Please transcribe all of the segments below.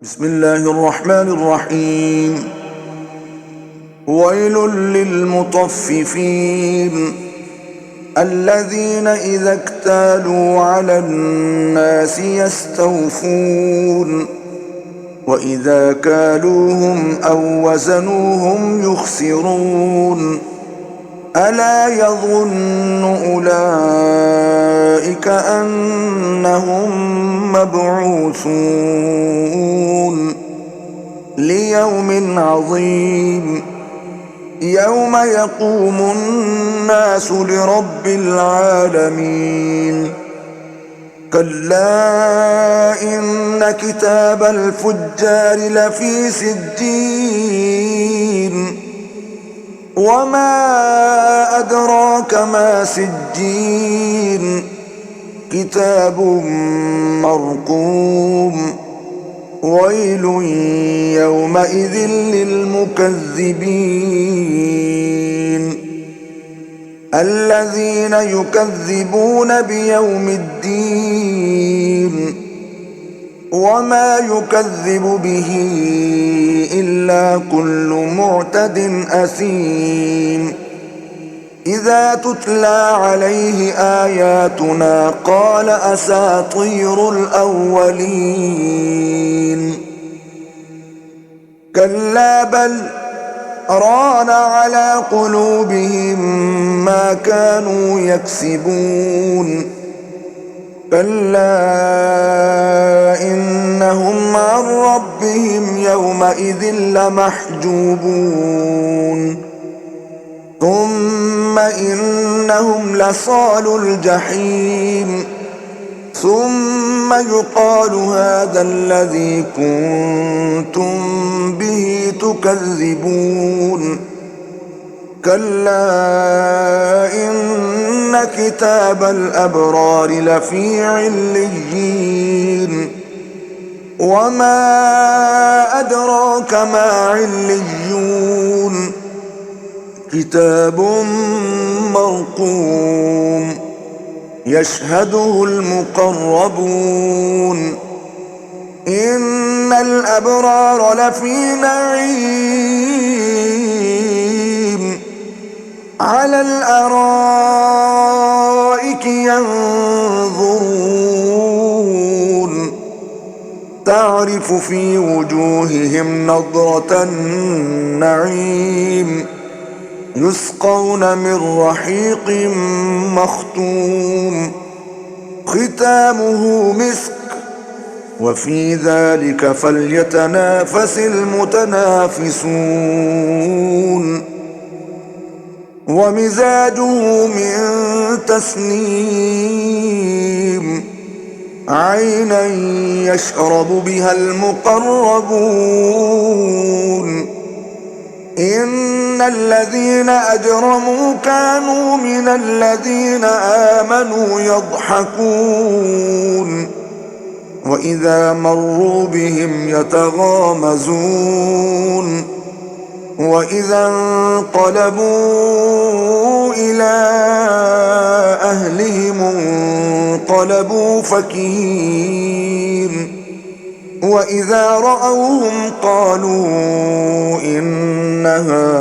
بسم الله الرحمن الرحيم. ويل للمطففين الذين إذا اكتالوا على الناس يستوفون وإذا كالوهم أو وزنوهم يخسرون ألا يظن أولئك أنهم مبعوثون ليوم عظيم يوم يقوم الناس لرب العالمين. كلا إن كتاب الفجار لفي سجين وما أدراك ما سجين كتاب مرقوم ويل يومئذ للمكذبين الذين يكذبون بيوم الدين وما يكذب به إلا كل معتد أثيم إذا تتلى عليه آياتنا قال أساطير الأولين كلا بل ران على قلوبهم ما كانوا يكسبون كلا إنهم عن ربهم يومئذ لمحجوبون ثم إنهم لصالو الجحيم ثم يقال هذا الذي كنتم به تكذبون كلا إن كتاب الأبرار لفي عليين وما أدراك ما عليون كتاب مرقوم يشهده المقربون إن الأبرار لفي نعيم على الأرائك ينظرون تعرف في وجوههم نضرة النعيم يسقون من رحيق مختوم ختامه مسك وفي ذلك فليتنافس المتنافسون ومزاجه من تسنيم عينا يشرب بها المقربون إن الذين أجرموا كانوا من الذين آمنوا يضحكون وإذا مروا بهم يتغامزون وإذا انقلبوا إلى أهلهم انقلبوا فكهين وإذا رأوهم قالوا إن هؤلاء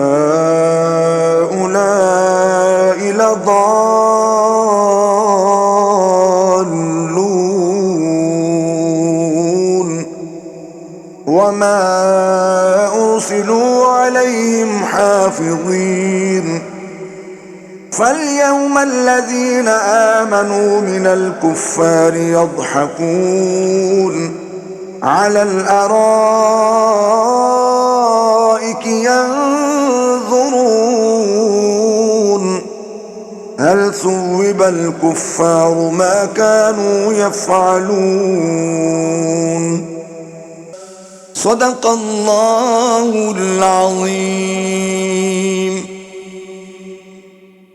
لضالون وما أرسلوا عليهم حافظين فاليوم الذين آمنوا من الكفار يضحكون على الأرائك ينظرون هل ثوب الكفار ما كانوا يفعلون صدق الله العظيم.